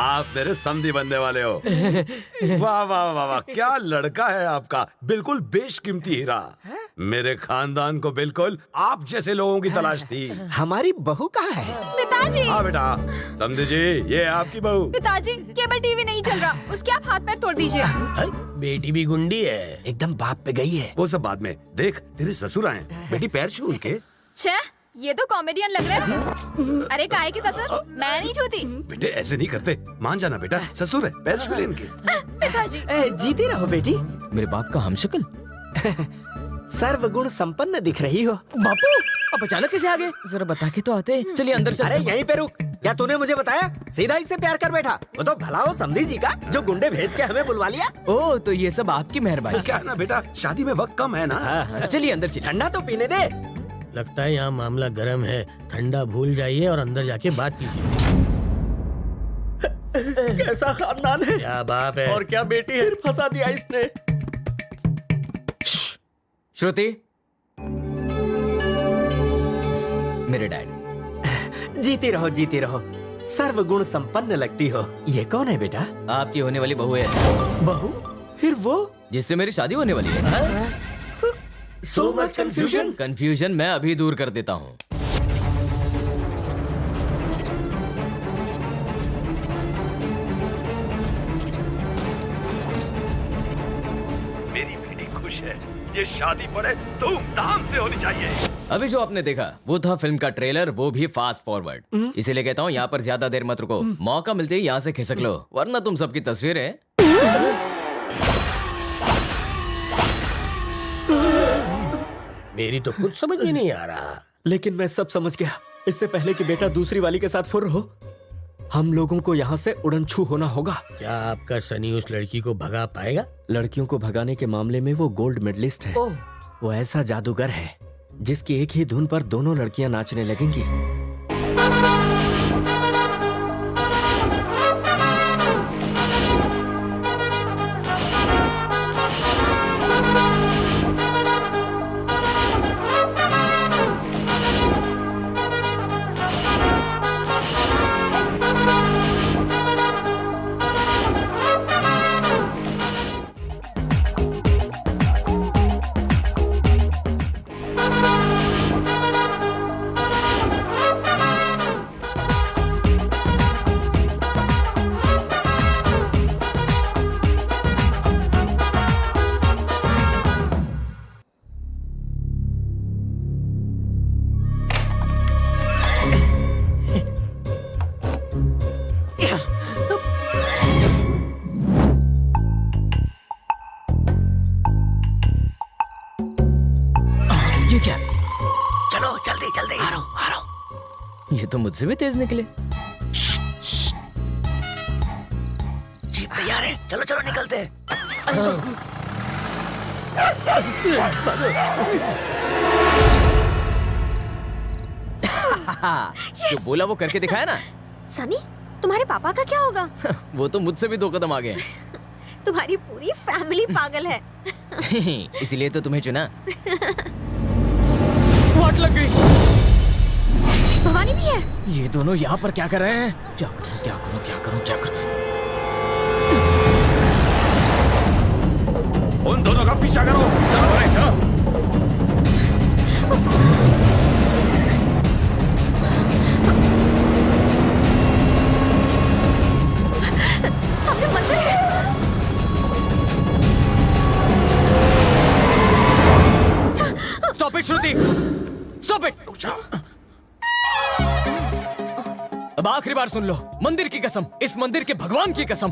आप मेरे समधी बनने वाले हो। वाह वाह वाह वाह, क्या लड़का है आपका, बिल्कुल बेशकीमती हीरा। मेरे खानदान को बिल्कुल आप जैसे लोगों की तलाश थी। हमारी बहू कहाँ है? पिताजी, हाँ बेटा, समधी जी, ये आपकी बहू। पिताजी केबल टीवी नहीं चल रहा, उसके आप हाथ पैर तोड़ दीजिए। बेटी भी गुंडी है। एकदम बाप पे गई है। वो सब बाद में, देख तेरे ससुर आए। बेटी पैर छू उनके। छे, ये तो कॉमेडियन लग रहे हैं। अरे काहे की ससुर, मैं नहीं छूती। बेटे ऐसे नहीं करते, मान जाना बेटा, ससुर है, पैर छू ले इनके। पिताजी, जीती रहो बेटी। मेरे बाप का हमशक्ल। सर्वगुण संपन्न दिख रही हो। बापू, अब अचानक कैसे आ गए? जरा बता के तो आते। चलिए अंदर चल। अरे यहीं पे रुक। क्या तूने मुझे बताया? सीधा इससे प्यार कर बैठा। वो तो भला हो समधी जी का, जो गुंडे भेज के हमें बुलवा लिया। ओ, तो ये सब आपकी मेहरबानी। क्या है ना बेटा, शादी में वक्त कम है ना। चलिए अंदर चलिए। ठंडा तो पीने दे। लगता है यहाँ मामला गर्म है। ठंडा भूल जाइए और अंदर जाके बात कीजिए। कैसा खानदान है क्या बाप है। और क्या बेटी है, फंसा दिया इसने। श्रुति, मेरे डैड। जीती रहो, सर्वगुण संपन्न लगती हो। ये कौन है बेटा? आपकी होने वाली बहू है। बहू? फिर वो? जिससे मेरी शादी होने वाली है। So much confusion? कंफ्यूजन मैं अभी दूर कर देता हूँ। मेरी बेटी खुश है, ये शादी बड़े धूमधाम से होनी चाहिए। अभी जो आपने देखा वो था फिल्म का ट्रेलर, वो भी फास्ट फॉरवर्ड। इसीलिए कहता हूँ यहाँ पर ज्यादा देर मत रुको। मौका मिलते ही यहाँ से खिसक लो, वरना तुम सबकी तस्वीरें। मेरी तो कुछ समझ में नहीं आ रहा। लेकिन मैं सब समझ गया। इससे पहले कि बेटा दूसरी वाली के साथ फुर्र हो, हम लोगों को यहाँ से उड़नछू होना होगा। क्या आपका सनी उस लड़की को भगा पाएगा? लड़कियों को भगाने के मामले में वो गोल्ड मेडलिस्ट है। वो ऐसा जादूगर है जिसकी एक ही धुन पर दोनों लड़कियां नाचने लगेंगी। ये क्या? चलो जल्दी जल्दी। आ रहा हूँ। ये तो मुझसे भी तेज निकले। जीप तैयार है, चलो चलो निकलते हैं। जो बोला वो करके दिखाया ना। सनी, तुम्हारे पापा का क्या होगा? वो तो मुझसे भी 2 कदम आगे हैं। तुम्हारी पूरी फैमिली पागल है। इसीलिए तो तुम्हें चुना। वाट लग गई। भवानी भी है। ये दोनों यहाँ पर क्या कर रहे हैं? क्या करूं? उन दोनों का पीछा करो, चलो रे, चलो। सामने मंदिर है। Stop it Shruti, stop it. अब आखिरी बार सुन लो, मंदिर की कसम, इस मंदिर के भगवान की कसम,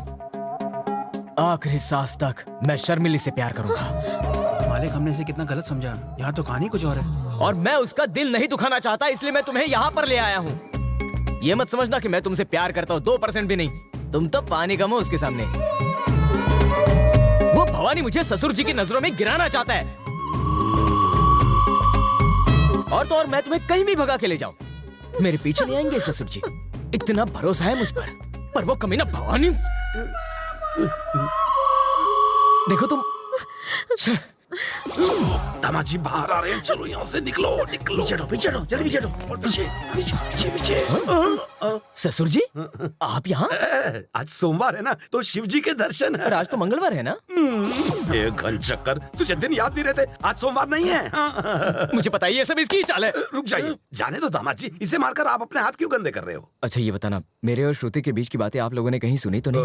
आखिरी सांस तक मैं शर्मिली से प्यार करूंगा। मालिक, हमने इसे कितना गलत समझा। यहाँ तो कहानी कुछ और है। और मैं उसका दिल नहीं दुखाना चाहता, इसलिए मैं तुम्हें यहाँ पर ले आया हूँ। ये मत समझना कि मैं तुमसे प्यार करता हूँ, 2% भी नहीं। तुम तो पानी कम हो उसके सामने। वो भवानी मुझे ससुर जी की नजरों में गिराना चाहता है। और तो और मैं तुम्हें कहीं भी भगा के ले जाऊं, मेरे पीछे नहीं आएंगे ससुर जी। इतना भरोसा है मुझ पर वो कमीना भवानी। देखो तुम दामाजी बाहर आ रहे हैं, चलो यहाँ से निकलो निकलो। पीछे हटो, जल्दी पीछे हटो। पीछे पीछे पीछे पीछे। ससुर जी आप यहाँ? आज सोमवार है ना, तो शिव जी के दर्शन है। पर आज तो मंगलवार है ना? ये घन चक्कर, तुझे दिन याद नहीं रहते? आज सोमवार नहीं है। मुझे पता ही है, सब इसकी ही चाल है। रुक जाइए, जाने दो दामाजी, इसे मारकर आप अपने हाथ क्यों गंदे कर रहे हो? अच्छा ये बताना, मेरे और श्रुति के बीच की बातें आप लोगों ने कहीं सुनी तो नहीं?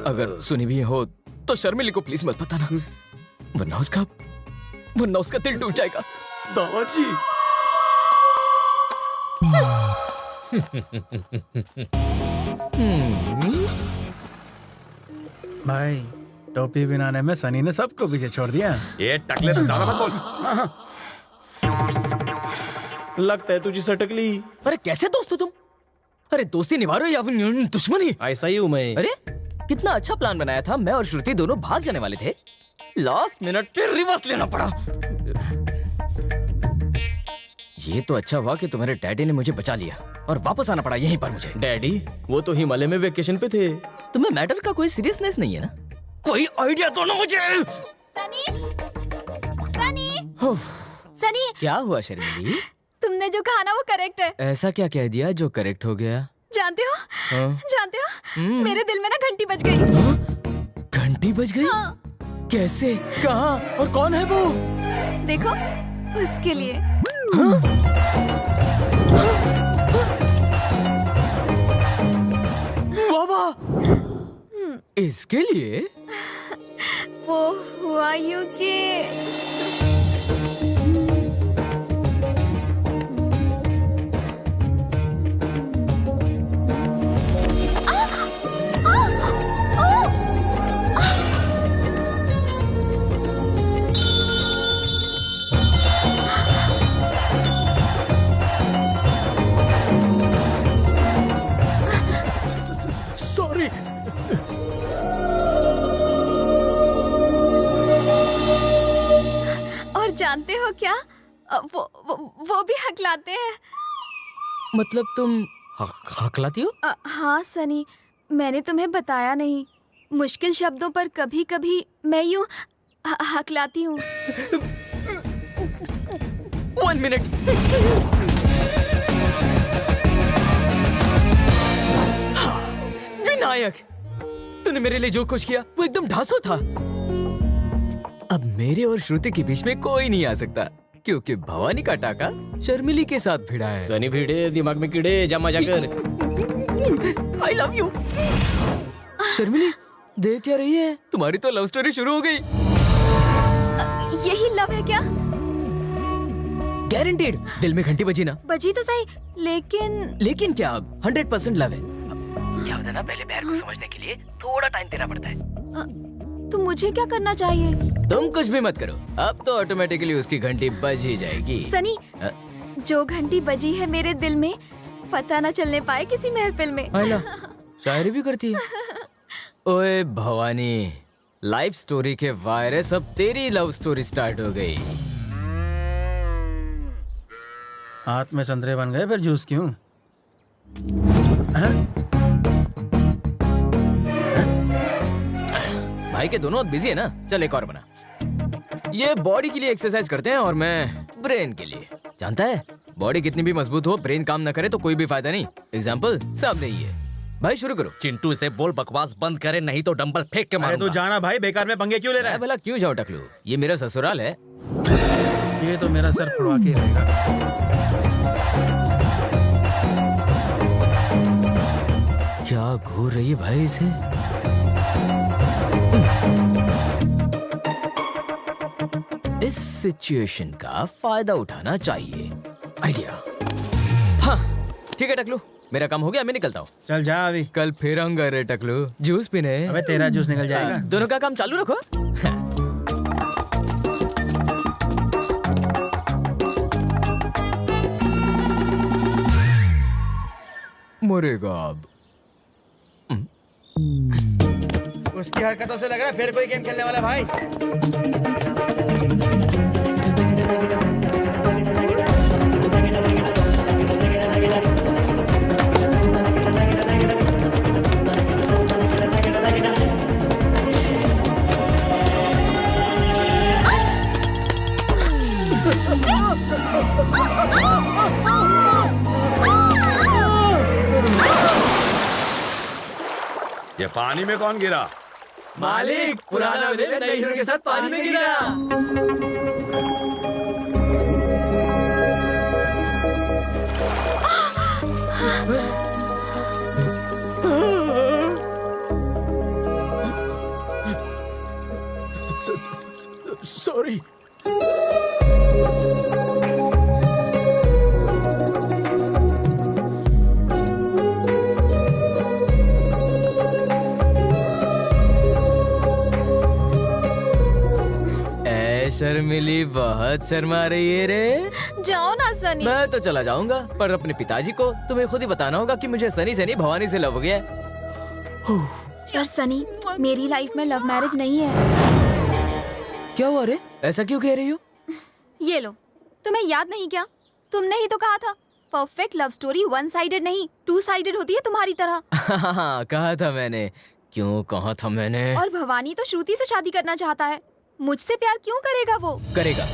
अगर सुनी भी हो तो शर्मिली को प्लीज मत बताना, वरना उसका दिल टूट जाएगा। दामाजी भाई टोपी बनाने में सनी ने सबको पीछे छोड़ दिया। ये टकले तो ज्यादा मत बोल। लगता है तुझे सटकली। अरे कैसे दोस्त हो तुम? अरे दोस्ती निभा रहे हो या फिर दुश्मनी? ऐसा ही हूँ मैं। अरे कितना अच्छा प्लान बनाया था, मैं और श्रुति दोनों भाग जाने वाले थे, लास्ट मिनट पे रिवर्स लेना पड़ा। ये तो अच्छा हुआ कि तुम्हारे डैडी ने मुझे बचा लिया और वापस आना पड़ा यहीं पर मुझे। डैडी वो तो हिमालय में वेकेशन पे थे। तुम्हें मैटर का कोई सीरियसनेस नहीं है ना? कोई आइडिया दो ना मुझे। सनी, सनी, सनी, क्या हुआ शर्मिली? तुमने जो कहा ना वो करेक्ट है। ऐसा क्या कह दिया जो करेक्ट हो गया? जानते हो, हाँ? जानते हो, मेरे दिल में ना घंटी बज गई। घंटी बज गई? हाँ। कैसे, कहाँ और कौन है वो? देखो, उसके लिए। बाबा, इसके लिए? वो हुआ यूं कि सॉरी। और जानते हो क्या, वो भी हकलाते हैं। मतलब तुम हकलाती हो? हाँ सनी, मैंने तुम्हें बताया नहीं, मुश्किल शब्दों पर कभी कभी मैं यूं हकलाती हूँ। 1 मिनट। विनायक, तूने मेरे लिए जो कुछ किया वो एकदम ढासो था। अब मेरे और श्रुति के बीच में कोई नहीं आ सकता, क्योंकि भवानी का टाका शर्मिली के साथ भिड़ा है। सनी भिड़े दिमाग में कीड़े, जा मजा कर। I love you. शर्मिली देख क्या रही है? तुम्हारी तो लव स्टोरी शुरू हो गई। यही लव है क्या? गारंटीड। दिल में घंटी बजी ना? बजी तो सही, लेकिन क्या? 100% लव है। क्या होता है ना, पहले प्यार को समझने के लिए थोड़ा टाइम देना पड़ता है। तो मुझे क्या करना चाहिए? तुम कुछ भी मत करो, अब तो ऑटोमेटिकली उसकी घंटी बज ही जाएगी। सनी, जो घंटी बजी है मेरे दिल में, पता न चलने पाए किसी महफिल में। शायरी भी करती है। ओए भवानी, लाइफ स्टोरी के वायरस, अब तेरी लव स्टोरी स्टार्ट हो गई। हाथ में संतरे बन गए, फिर जूस क्यों? भाई के दोनों बिजी है ना, चल एक और बना। ये बॉडी के लिए एक्सरसाइज करते हैं और मैं ब्रेन के लिए। जानता है, बॉडी कितनी भी मजबूत हो, ब्रेन काम ना करे तो कोई भी फायदा नहीं। एग्जाम्पल सामने ही है। भाई शुरू करो। चिंटू से बोल बकवास बंद करे, नहीं तो डंबल फेंक के अरे मारूंगा। तू जाना भाई, बेकार में पंगे क्यों ले रहा मैं भला क्यों जाऊं टकलू, ये मेरा ससुराल है। है? ये तो मेरा सर फुड़वा के रहेगा। क्या घूर रही है भाई इसे? इस सिचुएशन का फायदा उठाना चाहिए। आइडिया। हाँ ठीक है टकलू, मेरा काम हो गया, मैं निकलता हूँ। चल जा अभी, कल फिर आऊंगा रे टकलू, जूस पीने। अबे तेरा जूस निकल जाएगा। दोनों का काम चालू रखो। मरेगा अब। उसकी हरकतों से लग रहा है फिर कोई गेम खेलने वाला है भाई। ये पानी में कौन गिरा? मालिक, पुराना विलेन नई हीरो के साथ पानी में गिरा। सॉरी। शर्मिली बहुत शर्मा रही है रे। जाओ ना सनी। मैं तो चला जाऊंगा, पर अपने पिताजी को तुम्हें खुद ही बताना होगा कि मुझे सनी से नहीं भवानी से लव हो गया है। पर सनी, मेरी लाइफ में लव मैरिज नहीं है। क्या हुआ रे? ऐसा क्यों कह रही हो? ये लो, तुम्हें याद नहीं क्या? तुमने ही तो कहा था perfect love story one sided नहीं, टू साइडेड होती है तुम्हारी तरह। हाँ, कहा था मैंने। क्यों कहा था मैंने? और भवानी तो श्रुति से शादी करना चाहता है, मुझसे प्यार क्यों करेगा वो? करेगा।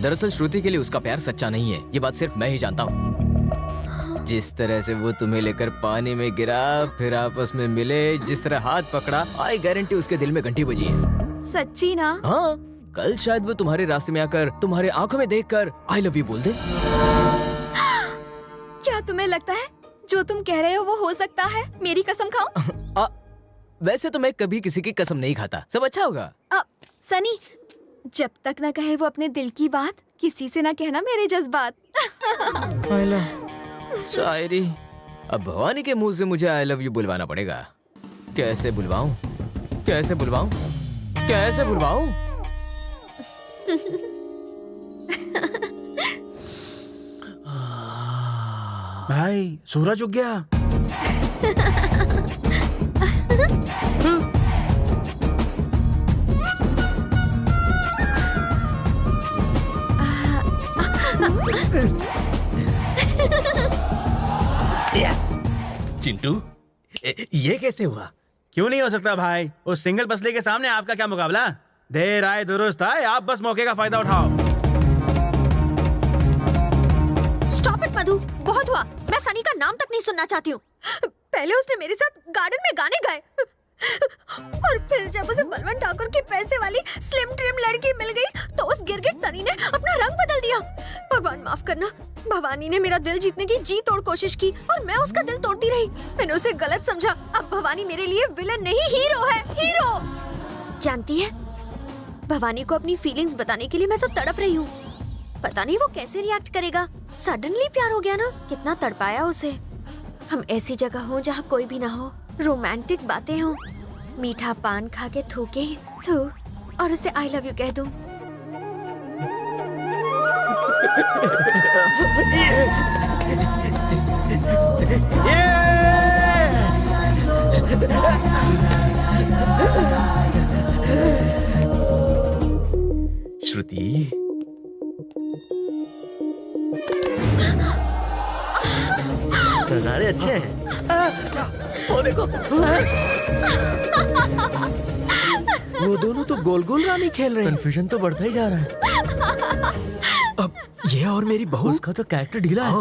दरअसल श्रुति के लिए उसका प्यार सच्चा नहीं है, ये बात सिर्फ मैं ही जानता हूँ। जिस तरह से वो तुम्हें लेकर पानी में गिरा, फिर आपस में मिले, जिस तरह हाथ पकड़ा, आई गारंटी उसके दिल में घंटी बजी है। सच्ची ना? हाँ, कल शायद वो तुम्हारे रास्ते में आकर तुम्हारे आंखों में देखकर आई लव यू बोल दे। क्या तुम्हें लगता है जो तुम कह रहे हो वो हो सकता है? मेरी कसम खाओ। वैसे तो मैं कभी किसी की कसम नहीं खाता, सब अच्छा होगा। सनी, जब तक न कहे वो अपने दिल की बात, किसी से न कहना मेरे जज्बात। शायरी। अब भवानी के मुंह से मुझे आई लव यू बुलवाना पड़ेगा। कैसे बुलवाऊं? कैसे बुलवाऊं? कैसे बुलवाऊं? भाई सूरज उग गया। चिंटू, ये कैसे हुआ? क्यों नहीं हो सकता भाई? उस सिंगल पसले के सामने आपका क्या मुकाबला? देर आए दुरुस्त आए, आप बस मौके का फायदा उठाओ। स्टॉप इट मधु, बहुत हुआ। मैं सनी का नाम तक नहीं सुनना चाहती हूँ। पहले उसने मेरे साथ गार्डन में गाने गाए, और फिर जब उसे बलवंत ठाकुर की पैसे वाली स्लिम ट्रिम लड़की मिल गई, तो उस गिरगिट सनी ने अपना रंग बदल दिया। भगवान माफ करना, भवानी ने मेरा दिल जीतने की जी तोड़ कोशिश की और मैं उसका दिल तोड़ती रही। मैंने उसे गलत समझा। अब भवानी मेरे लिए विलन नहीं, हीरो है, हीरो। जानती है, भवानी को अपनी फीलिंग्स बताने के लिए मैं तो तड़प रही हूँ। पता नहीं वो कैसे रिएक्ट करेगा। सडनली प्यार हो गया ना, कितना तड़पाया उसे। हम ऐसी जगह हो जहाँ कोई भी ना हो, रोमांटिक बातें हो, मीठा पान खा के थूके थू और उसे आई लव यू कह दूं। श्रुति, नजारे अच्छे हैं। वो देखो। वो दोनों तो गोल गोल रानी खेल रहे हैं। कंफ्यूजन तो बढ़ता ही जा रहा है। अब ये और मेरी बहू। उसका तो कैरेक्टर ढीला है।